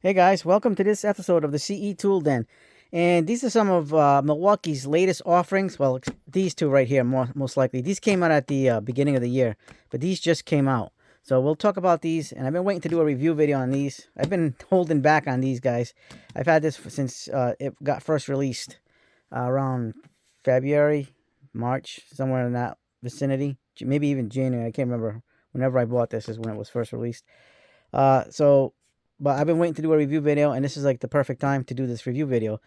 Hey guys, welcome to this episode of the CE Tool Den. And these are some of Milwaukee's latest offerings. Well, these two right here, most likely. These came out at the beginning of the year, but these just came out. So we'll talk about these, and I've been waiting to do a review video on these. I've been holding back on these guys. I've had this since it got first released around February, March, somewhere in that vicinity. Maybe even January. I can't remember. Whenever I bought this is when it was first released. But I've been waiting to do a review video, and this is like the perfect time to do this review video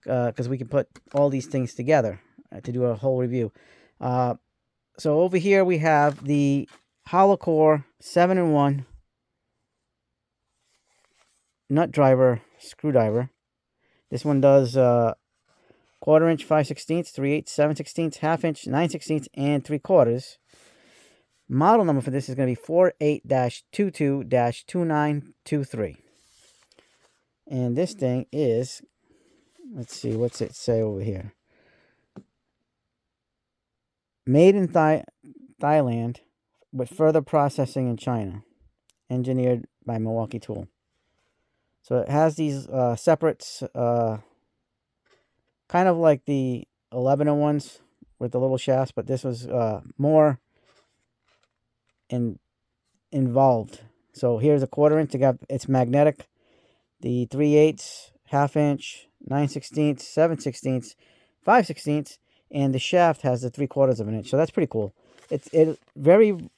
because we can put all these things together to do a whole review. So over here we have the hollow core 7-in-1 nut driver screwdriver. This one does 1/4 inch, 5/16, 3/8, 7/16, 1/2 inch, 9/16, and 3/4. Model number for this is going to be 48-22-2923. And this thing is, let's see, what's it say over here? Made in Thailand with further processing in China. Engineered by Milwaukee Tool. So it has these separates, kind of like the 11-in-1s with the little shafts, but this was more involved. So here's a 1/4 inch. It's magnetic. The 3/8, 1/2 inch, 9/16, 7/16, 5/16, and the shaft has the 3/4 of an inch. So that's pretty cool. It very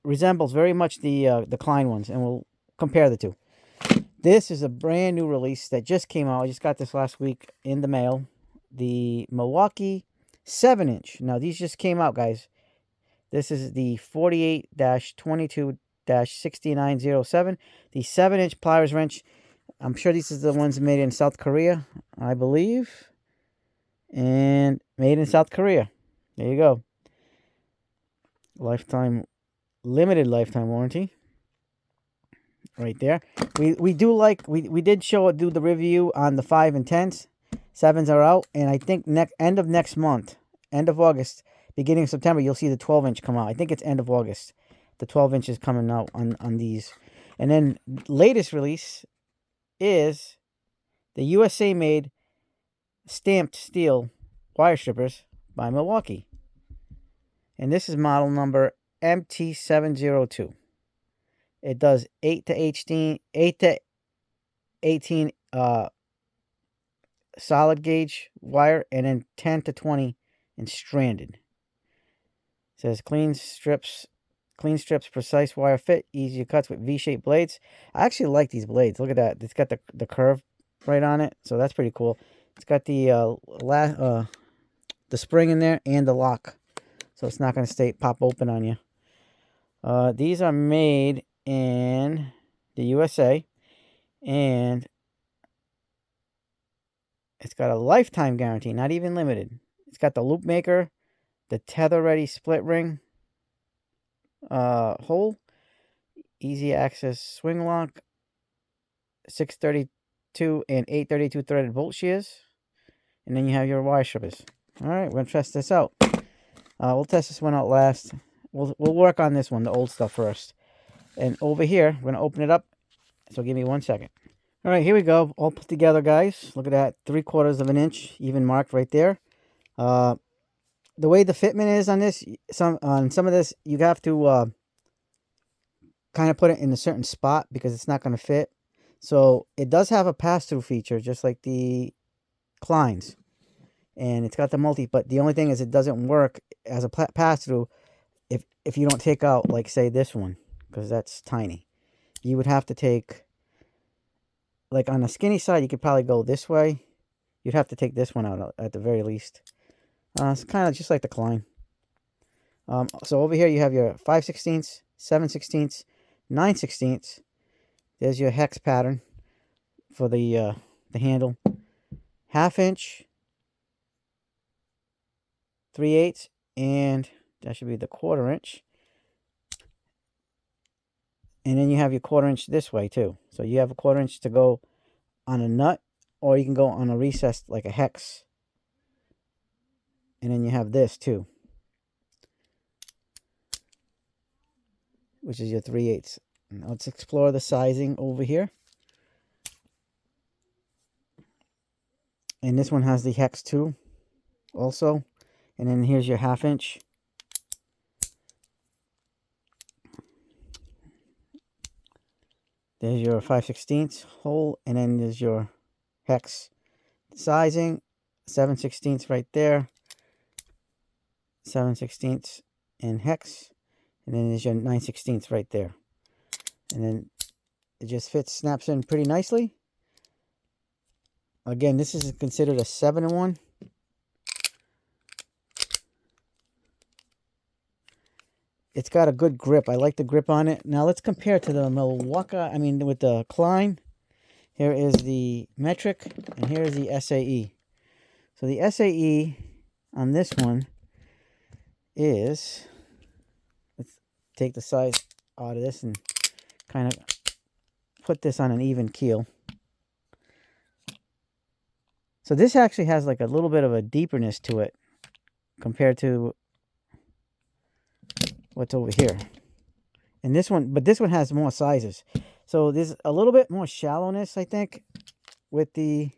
resembles very much the Klein ones, and we'll compare the two. This is a brand new release that just came out. I just got this last week in the mail. The Milwaukee 7-inch. Now these just came out, guys. This is the 48-22-6907. The 7-inch pliers wrench. I'm sure these are the ones made in South Korea, I believe. And made in South Korea. There you go. Limited lifetime warranty. Right there. We did do the review on the 5 and 10s. 7s are out, and I think end of next month, end of August, beginning of September, you'll see the 12-inch come out. I think it's end of August. The 12-inch is coming out on these. And then latest release is the USA-made stamped steel wire strippers by Milwaukee. And this is model number MT702. It does 8 to 18 solid gauge wire, and then 10 to 20 in stranded. It says clean strips, precise wire fit, easy cuts with V-shaped blades. I actually like these blades. Look at that. It's got the curve right on it, so that's pretty cool. It's got the spring in there and the lock, so it's not going to pop open on you. These are made in the USA, and it's got a lifetime guarantee, not even limited. It's got the loop maker, the tether ready split ring hole, easy access swing lock, 632 and 832 threaded bolt shears, and then you have your wire strippers. All right, we're gonna test this out. We'll test this one out last. We'll work on this one, the old stuff first. And over here, we're gonna open it up. So give me 1 second. All right, here we go. All put together, guys. Look at that, 3/4 of an inch, even marked right there. The way the fitment is on this, on some of this, you have to kind of put it in a certain spot because it's not going to fit. So it does have a pass-through feature, just like the Kleins, and it's got the multi. But the only thing is, it doesn't work as a pass-through if you don't take out, like, say, this one, because that's tiny. You would have to take, like, on the skinny side, you could probably go this way. You'd have to take this one out at the very least. It's kind of just like the Klein. So over here you have your 5/16, 7/16, 9/16. There's your hex pattern for the handle. 1/2 inch, 3/8, and that should be the 1/4 inch. And then you have your 1/4 inch this way too. So you have a 1/4 inch to go on a nut, or you can go on a recessed like a hex. And then you have this too. which is your 3/8. Now let's explore the sizing over here. And this one has the hex too, also. And then here's your 1/2 inch. There's your 5/16 hole, and then there's your hex sizing. 7/16 right there. 7/16 in hex, and then there's your 9/16 right there. And then it just fits, snaps in pretty nicely. Again, this is considered a 7-in-1. It's got a good grip. I like the grip on it. Now let's compare to the Milwaukee. With the Klein. Here is the metric, and here is the SAE. So the SAE on this one is, let's take the size out of this and kind of put this on an even keel. So this actually has like a little bit of a deeperness to it compared to what's over here. And this one, but this one has more sizes. So there's a little bit more shallowness, I think, with the,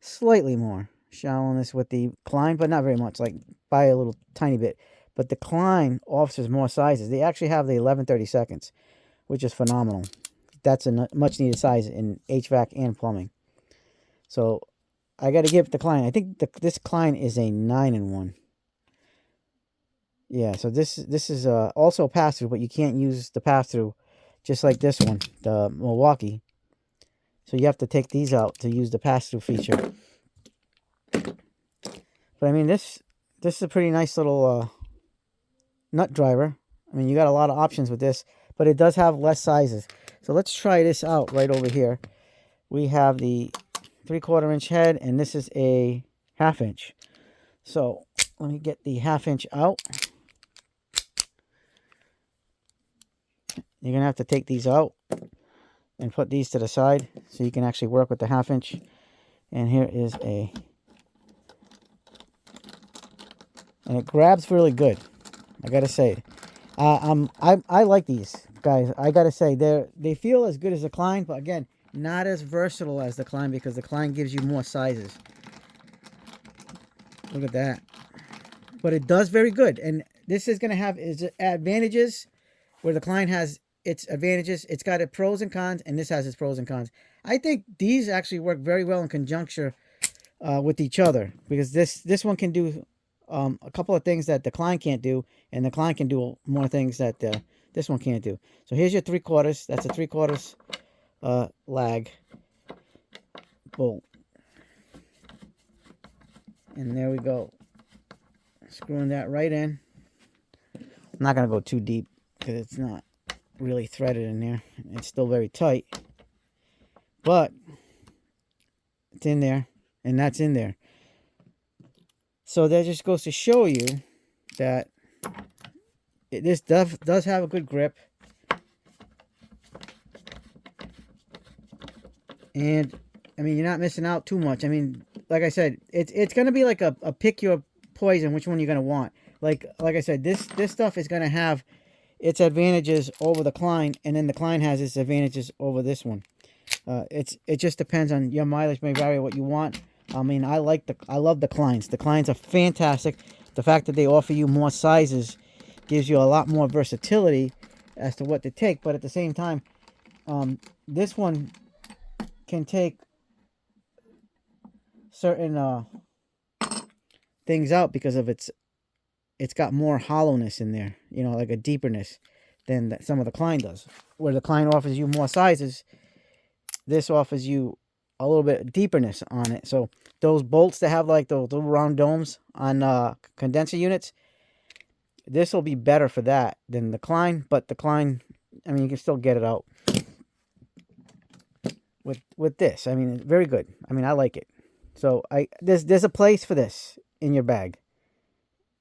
slightly more shallowness with the Klein, but not very much, like by a little tiny bit. But the Klein offers more sizes. They actually have the 11/32, which is phenomenal. That's a much needed size in HVAC and plumbing. So I got to give the Klein. I think this Klein is a 9-in-1. Yeah, so this is also pass-through, but you can't use the pass-through just like this one, the Milwaukee. So you have to take these out to use the pass-through feature. But this is a pretty nice little nut driver. You got a lot of options with this, but it does have less sizes. So let's try this out right over here. We have the 3/4 inch head, and this is a 1/2 inch. So let me get the 1/2 inch out. You're going to have to take these out and put these to the side so you can actually work with the 1/2 inch. And here is and it grabs really good, I got to say. I like these guys. I got to say, they feel as good as the Klein, but again, not as versatile as the Klein because the Klein gives you more sizes. Look at that. But it does very good. And this is going to have its advantages where the Klein has its advantages. It's got its pros and cons, and this has its pros and cons. I think these actually work very well in conjunction with each other because this one can do a couple of things that the Klein can't do, and the Klein can do more things that this one can't do. So here's your 3/4. That's a 3/4 lag bolt. And there we go. Screwing that right in. I'm not going to go too deep because it's not really threaded in there. It's still very tight. But it's in there, and that's in there. So that just goes to show you that this does have a good grip. And you're not missing out too much. Like I said, it's gonna be like a pick your poison, which one you're gonna want. Like I said, this stuff is gonna have its advantages over the Klein, and then the Klein has its advantages over this one. It just depends on your mileage, may vary what you want. I love the Kleins. The Kleins are fantastic. The fact that they offer you more sizes gives you a lot more versatility as to what to take. But at the same time, this one can take certain things out because of it's got more hollowness in there, like a deeperness than some of the Klein does. Where the Klein offers you more sizes, this offers you a little bit of deeperness on it. So those bolts that have like those little round domes on condenser units, this will be better for that than the Klein. But the Klein, you can still get it out with this. Very good. I like it. So there's a place for this in your bag,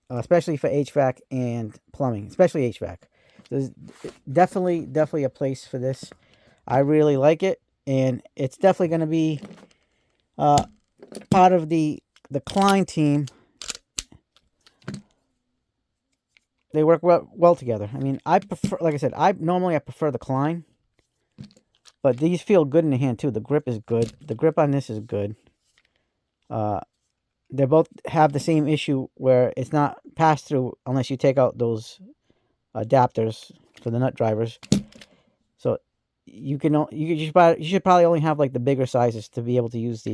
especially for HVAC and plumbing, especially HVAC. There's definitely a place for this. I really like it, and it's definitely going to be part of the Klein team they work well together. I mean, I prefer, like I said, I prefer the Klein, but these feel good in the hand too. The grip is good. The grip on this is good. They both have the same issue where it's not pass through unless you take out those adapters for the nut drivers. So you should probably only have like the bigger sizes to be able to use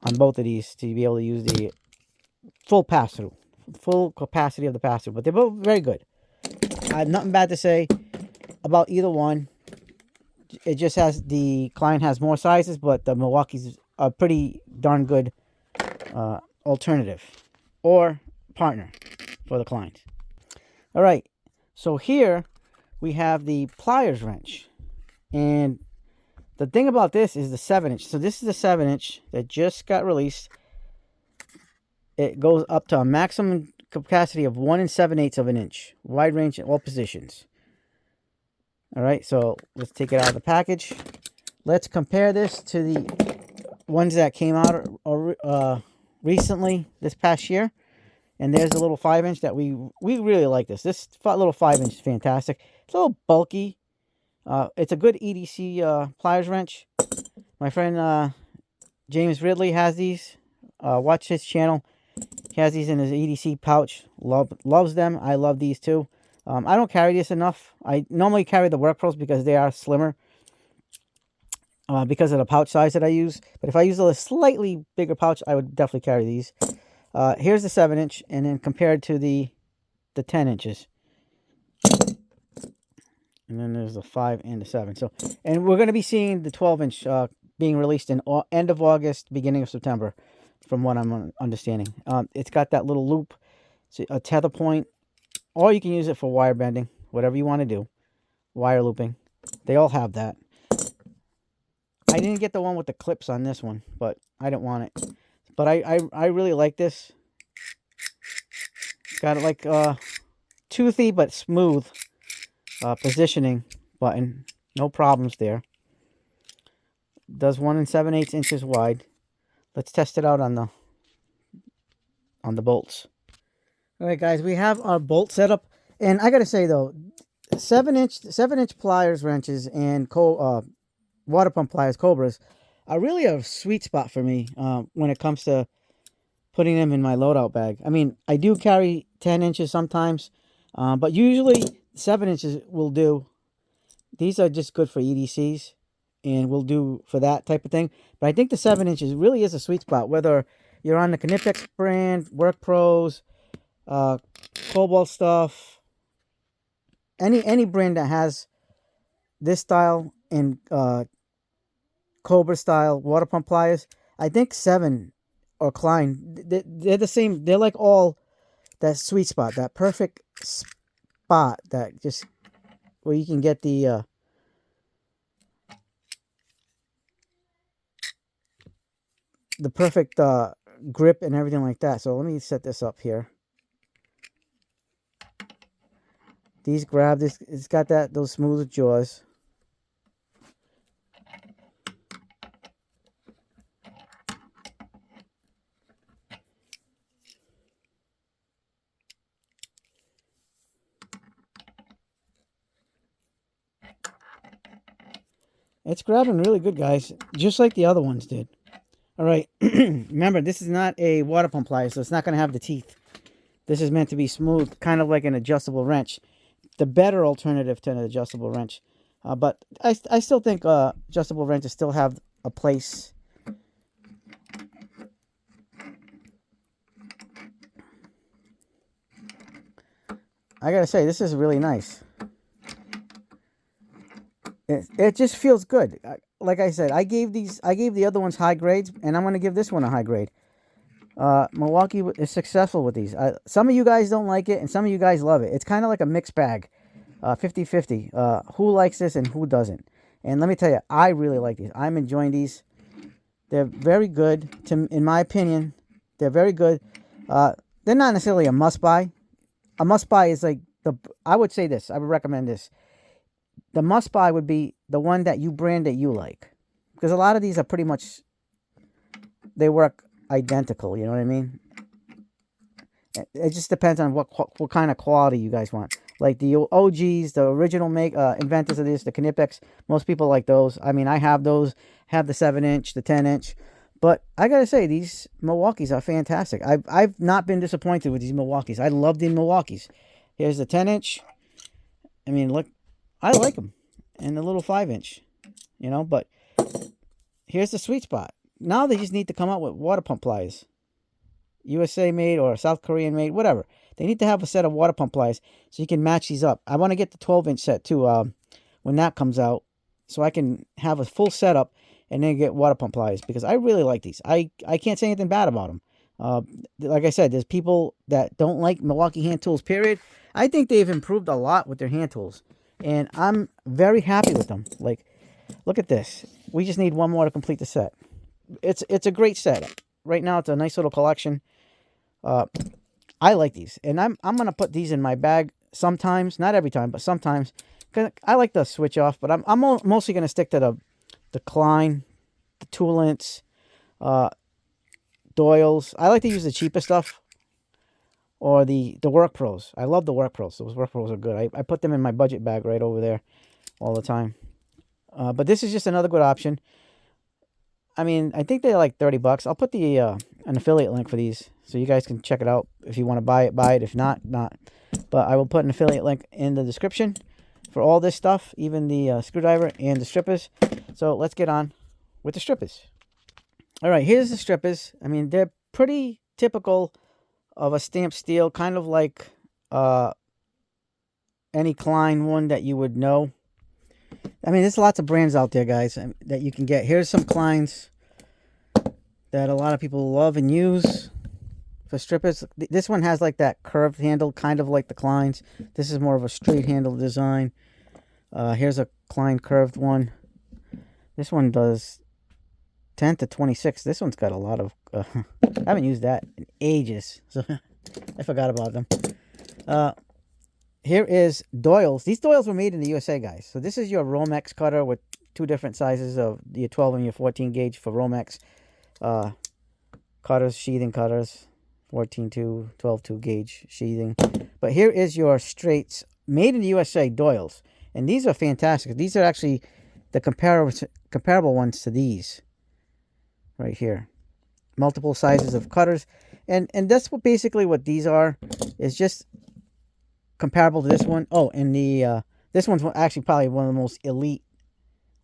on both of these, to be able to use the full pass through, full capacity of the pass through. But they're both very good. I have nothing bad to say about either one. It just has, the Klein has more sizes, but the Milwaukee's a pretty darn good alternative or partner for the Kleins. All right, so here we have the pliers wrench, and the thing about this is the 7-inch. So this is the 7-inch that just got released. It goes up to a maximum capacity of 1 7/8 of an inch, wide range in all positions. All right, so let's take it out of the package. Let's compare this to the ones that came out recently this past year. And there's a little 5-inch that we really like this. This little 5-inch is fantastic. It's a little bulky. It's a good EDC pliers wrench. My friend James Ridley has these. Watch his channel. He has these in his EDC pouch. Loves them. I love these too. I don't carry this enough. I normally carry the Work Pros because they are slimmer. Because of the pouch size that I use. But if I use a slightly bigger pouch, I would definitely carry these. Here's the 7-inch, and then compared to the 10 inches. And then there's the 5 and the 7. So, and we're going to be seeing the 12-inch being released in end of August, beginning of September, from what I'm understanding. It's got that little loop, a tether point, or you can use it for wire bending, whatever you want to do. Wire looping. They all have that. I didn't get the one with the clips on this one, but I didn't want it. But I really like this. Got it like toothy but smooth positioning button. No problems there. Does 1 7/8 inches wide. Let's test it out on the bolts. All right, guys, we have our bolt setup, and I gotta say though, 7-inch pliers wrenches and water pump pliers, Cobras, are really a sweet spot for me when it comes to putting them in my loadout bag. I mean, I do carry 10 inches sometimes, but usually 7 inches will do. These are just good for EDCs and will do for that type of thing. But I think the 7 inches really is a sweet spot, whether you're on the Knippex brand, Work Pros, Cobalt stuff, any brand that has this style and Cobra style water pump pliers. I think 7 or Klein, they're the same. They're like all that sweet spot, that perfect spot that just where you can get the perfect grip and everything like that. So let me set this up here. These grab this. It's got those smooth jaws. It's grabbing really good, guys, just like the other ones did. All right, remember, this is not a water pump plier, so it's not going to have the teeth. This is meant to be smooth, kind of like an adjustable wrench. The better alternative to an adjustable wrench. But I still think adjustable wrenches still have a place. I got to say, this is really nice. It just feels good. Like I said, I gave the other ones high grades, and I'm going to give this one a high grade. Milwaukee is successful with these. Some of you guys don't like it, and some of you guys love it. It's kind of like a mixed bag, 50-50. Who likes this and who doesn't? And let me tell you, I really like these. I'm enjoying these. They're very good. In my opinion, they're very good. They're not necessarily a must-buy. A must-buy is like I would say this. I would recommend this. The must-buy would be the one that you brand that you like. Because a lot of these are pretty much, they work identical, you know what I mean? It just depends on what kind of quality you guys want. Like the OGs, the original inventors of this, the Knipex, most people like those. I mean, I have those, have the 7-inch, the 10-inch. But I gotta say, these Milwaukees are fantastic. I've not been disappointed with these Milwaukees. I love the Milwaukees. Here's the 10-inch. I mean, look, I like them. And the little 5-inch, you know. But here's the sweet spot. Now they just need to come out with water pump pliers. USA made or South Korean made, whatever. They need to have a set of water pump pliers so you can match these up. I want to get the 12-inch set too when that comes out, so I can have a full setup and then get water pump pliers, because I really like these. I can't say anything bad about them. Like I said, there's people that don't like Milwaukee hand tools, period. I think they've improved a lot with their hand tools, and I'm very happy with them. Like, look at this. We just need one more to complete the set. It's a great set. Right now, it's a nice little collection. I like these, and I'm gonna put these in my bag sometimes, not every time, but sometimes, because I like the switch off. But I'm mostly gonna stick to the Klein, the Toolants, Doyle's. I like to use the cheaper stuff, or the Work Pros. I love the Work Pros. Those Work Pros are good. I put them in my budget bag right over there all the time. But this is just another good option. I mean, I think they're like $30. I'll put the an affiliate link for these, so you guys can check it out. If you want to buy it, buy it. If not, not. But I will put an affiliate link in the description for all this stuff, even the screwdriver and the strippers. So let's get on with the strippers. All right, here's the strippers. I mean, they're pretty typical of a stamped steel, kind of like any Klein one that you would know. I mean, there's lots of brands out there, guys, that you can get. Here's some Kleins that a lot of people love and use for strippers. This one has like that curved handle, kind of like the Kleins. This is more of a straight handle design. Here's a Klein curved one. This one does 10 to 26. This one's got a lot of... I haven't used that in ages, so I forgot about them. Here is Doyle's. These Doyle's were made in the USA, guys. So this is your Romex cutter with two different sizes of your 12 and your 14 gauge for Romex cutters, sheathing cutters, 14-2, 12-2 gauge sheathing. But here is your straights, made in the USA, Doyle's. And these are fantastic. These are actually the comparable ones to these right here. Multiple sizes of cutters. And that's what basically what these are, is just comparable to this one. Oh, and the this one's actually probably one of the most elite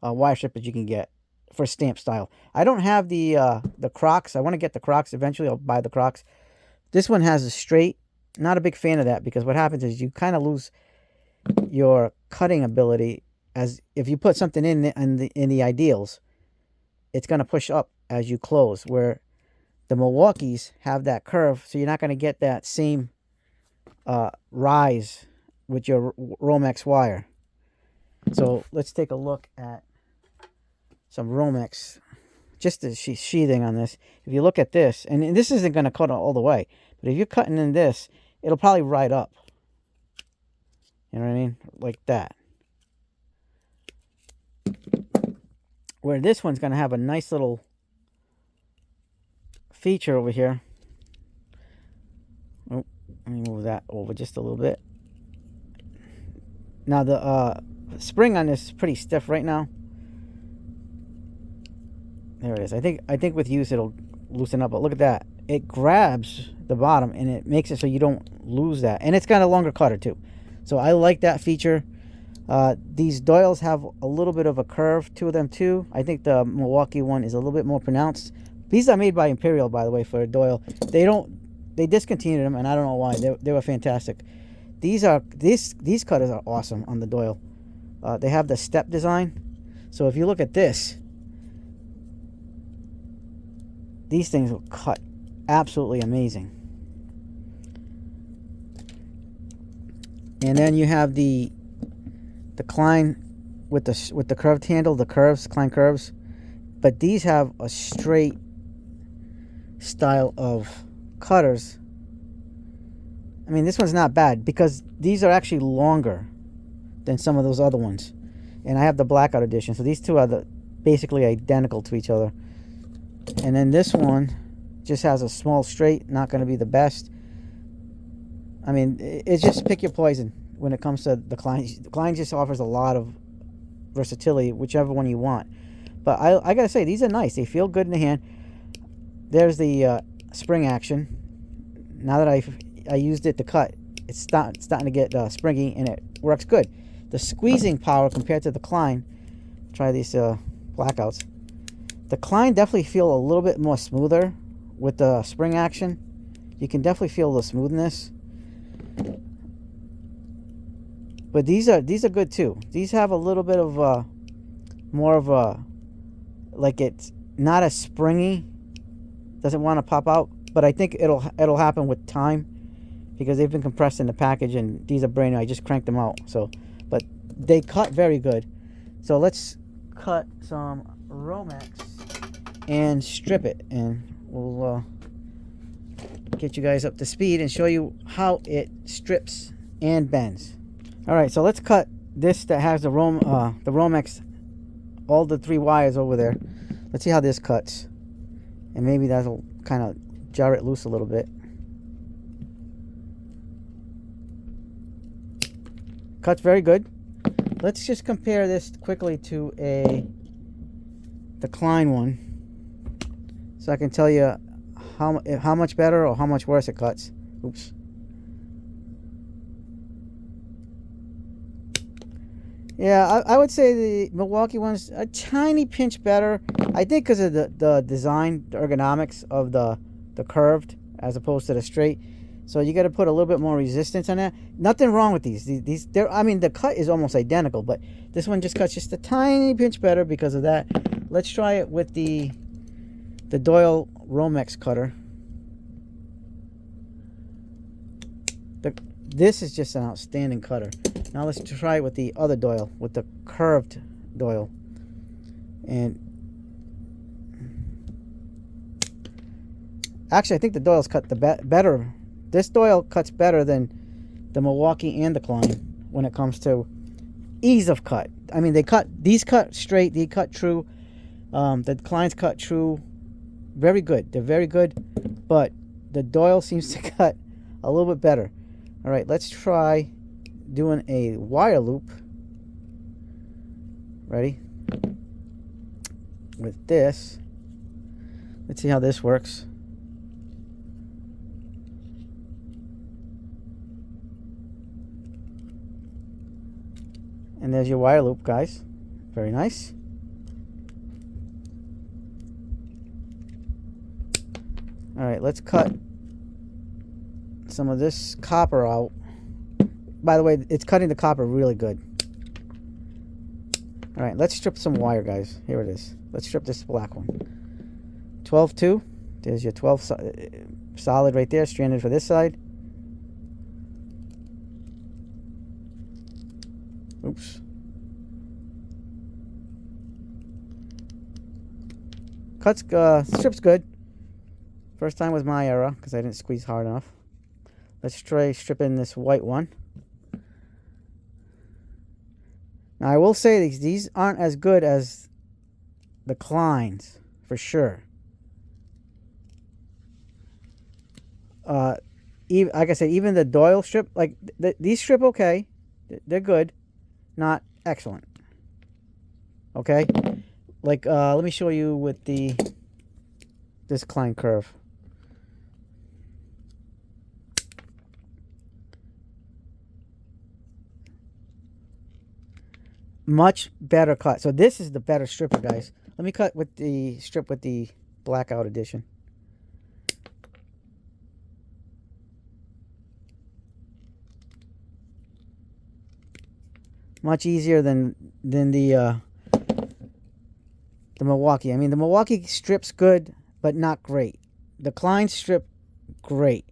wire strippers you can get for stamp style. I don't have the Crocs. I want to get the Crocs eventually. I'll buy the Crocs. This one has a straight. Not a big fan of that, because what happens is you kind of lose your cutting ability. As if you put something in the ideals, it's going to push up as you close, where the Milwaukees have that curve, so you're not going to get that same rise with your Romex wire. So let's take a look at some Romex, just the sheathing on this. If you look at this, and this isn't going to cut all the way, but if you're cutting in this, it'll probably ride up. You know what I mean? Like that. Where this one's going to have a nice little feature over here. Oh, let me move that over just a little bit. Now the spring on this is pretty stiff right now. There it is. I think with use it'll loosen up, but look at that. It grabs the bottom and it makes it so you don't lose that. And it's got a longer cutter too. So I like that feature. These Doyle's have a little bit of a curve to them too. I think the Milwaukee one is a little bit more pronounced. These are made by Imperial, by the way, for a Doyle. They discontinued them, and I don't know why. They were fantastic. These cutters are awesome on the Doyle. They have the step design. So if you look at this, these things will cut absolutely amazing. And then you have the Klein with the curved handle, the curves, Klein curves. But these have a straight style of cutters. I mean, this one's not bad, because these are actually longer than some of those other ones. And I have the blackout edition, so these two are basically identical to each other. And then this one just has a small straight, not going to be the best. I mean, it's just pick your poison when it comes to the Klein. The Klein just offers a lot of versatility, whichever one you want. But I gotta say, these are nice. They feel good in the hand. There's the spring action. Now that I used it to cut, it's starting to get springy, and it works good. The squeezing power compared to the Klein, try these blackouts. The Klein definitely feel a little bit more smoother with the spring action. You can definitely feel the smoothness. But these are good too. These have a little bit of more of a, like, it's not as springy. Doesn't want to pop out, but I think it'll happen with time because they've been compressed in the package, and these are brand new. I just cranked them out. So, but they cut very good. So let's cut some Romex and strip it, and we'll get you guys up to speed and show you how it strips and bends. All right, so let's cut this that has the Romex, all the 3 wires over there. Let's see how this cuts, and maybe that'll kind of jar it loose a little bit. Cuts very good. Let's just compare this quickly to the Klein one, so I can tell you how much better or how much worse it cuts. Oops. Yeah, I would say the Milwaukee one's a tiny pinch better. I think because of the design, the ergonomics of the curved as opposed to the straight. So you got to put a little bit more resistance on that. Nothing wrong with these. I mean, the cut is almost identical, but this one just cuts just a tiny pinch better because of that. Let's try it with the Doyle Romex cutter. This is just an outstanding cutter. Now let's try it with the other Doyle, with the curved Doyle. And actually, I think the Doyle's cut better. This Doyle cuts better than the Milwaukee and the Klein when it comes to ease of cut. I mean, these cut straight, they cut true. The Klein's cut true. Very good. They're very good, but the Doyle seems to cut a little bit better. All right, let's try doing a wire loop. Ready? With this. Let's see how this works. And there's your wire loop, guys. Very nice. All right, let's cut some of this copper out. By the way, it's cutting the copper really good. All right, let's strip some wire, guys. Here it is. Let's strip this black one. 12-2. There's your 12 solid right there, stranded for this side. Oops. Strips good. First time was my error because I didn't squeeze hard enough. Let's try stripping this white one. Now I will say these aren't as good as the Kleins for sure. Like I said, even the Doyle strip, like these strip okay. They're good, not excellent. Okay, like let me show you with this Klein curve. Much better cut. So this is the better stripper, guys. Let me cut with the strip with the blackout edition. Much easier than the Milwaukee. I mean, the Milwaukee strips good, but not great. The Klein strip, great.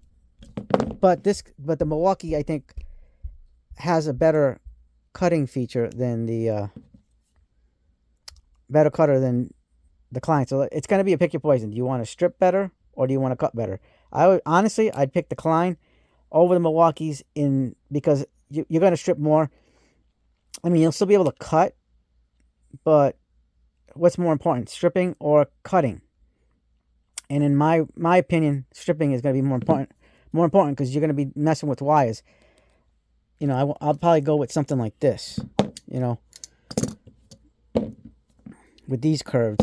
But the Milwaukee, I think, has a better cutting feature than the better cutter than the Klein. So it's going to be a pick your poison. Do you want to strip better or do you want to cut better? I'd pick the Klein over the Milwaukees because you're going to strip more. I mean, you'll still be able to cut, but what's more important, stripping or cutting? And in my opinion, stripping is going to be more important more important because you're going to be messing with wires. You know, I'll probably go with something like this, you know, with these curved,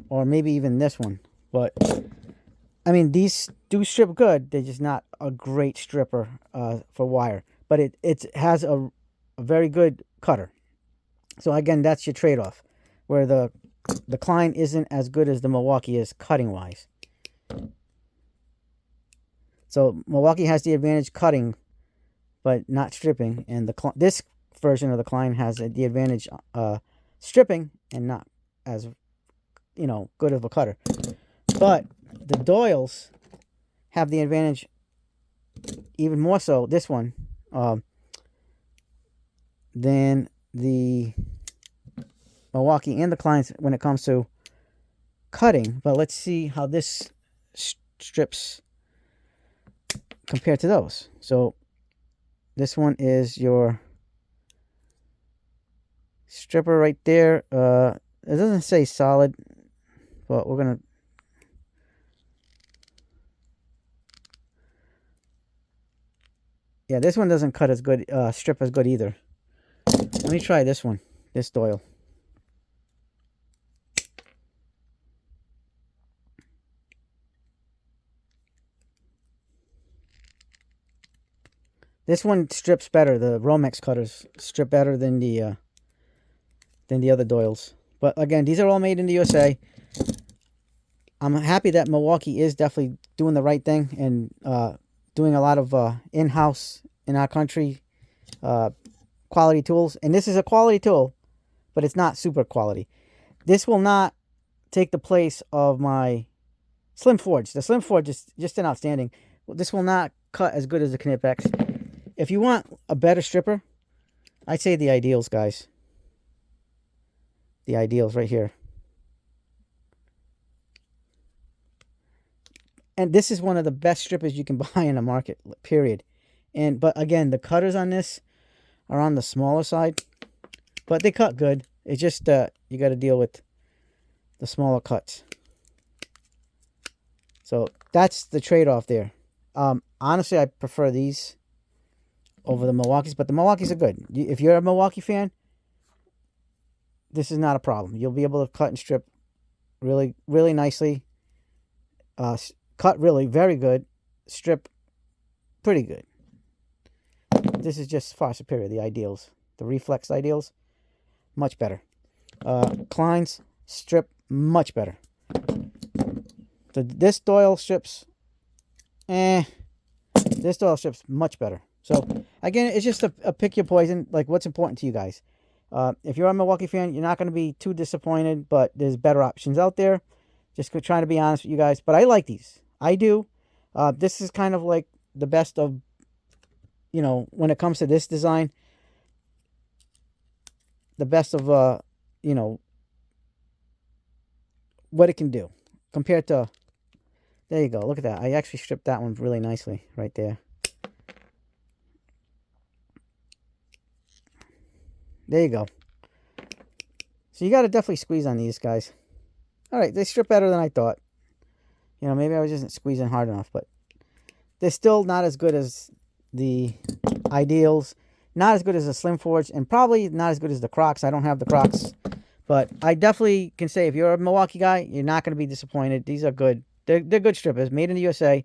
or maybe even this one. But I mean, these do strip good. They're just not a great stripper for wire, but it has a very good cutter. So again, that's your trade-off, where the Klein isn't as good as the Milwaukee is cutting wise. So Milwaukee has the advantage cutting, but not stripping, and this version of the Klein has the advantage stripping and not as, you know, good of a cutter. But the Doyles have the advantage even more so, this one, than the Milwaukee and the Kleins when it comes to cutting. But let's see how this strips compared to those. So this one is your stripper right there. It doesn't say solid, but we're gonna yeah, this one doesn't cut as good, strip as good either. Let me try this one, this Doyle. This one strips better. The Romex cutters strip better than the other Doyles. But again, these are all made in the USA. I'm happy that Milwaukee is definitely doing the right thing and doing a lot of in-house, in our country, quality tools. And this is a quality tool, but it's not super quality. This will not take the place of my Slim Forge. The Slim Forge is just an outstanding. This will not cut as good as the Knipex. If you want a better stripper, I'd say the Ideals, guys. The Ideals right here. And this is one of the best strippers you can buy in the market, period. But again, the cutters on this are on the smaller side, but they cut good. It's just you got to deal with the smaller cuts. So that's the trade-off there. Honestly, I prefer these over the Milwaukees, but the Milwaukees are good. If you're a Milwaukee fan, this is not a problem. You'll be able to cut and strip really, really nicely. Cut really very good. Strip pretty good. This is just far superior. The Ideals, the Reflex Ideals, much better. Kleins strip much better. This Doyle strips, this Doyle strips much better. So again, it's just a pick your poison. Like, what's important to you guys. If you're a Milwaukee fan, you're not going to be too disappointed, but there's better options out there. Just trying to be honest with you guys. But I like these. I do. This is kind of like the best of, you know, when it comes to this design, the best of, you know, what it can do compared to, there you go. Look at that. I actually stripped that one really nicely right there. There you go. So you got to definitely squeeze on these guys. All right, they strip better than I thought. You know, maybe I was just squeezing hard enough, but they're still not as good as the Ideals, not as good as the Slim Forge, and probably not as good as the Crocs. I don't have the Crocs, but I definitely can say if you're a Milwaukee guy, you're not going to be disappointed. These are good. They're good strippers, made in the USA,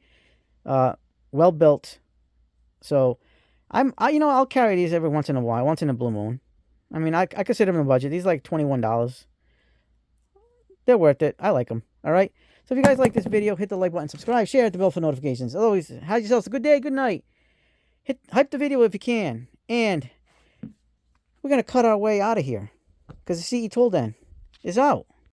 well built. So I'll carry these every once in a while, once in a blue moon. I mean, I consider them in the budget. These are like $21. They're worth it. I like them. All right. So if you guys like this video, hit the like button, subscribe, share, hit the bell for notifications. As always, have yourselves a good day, good night. Hype the video if you can. And we're going to cut our way out of here because the CE Tool Den is out.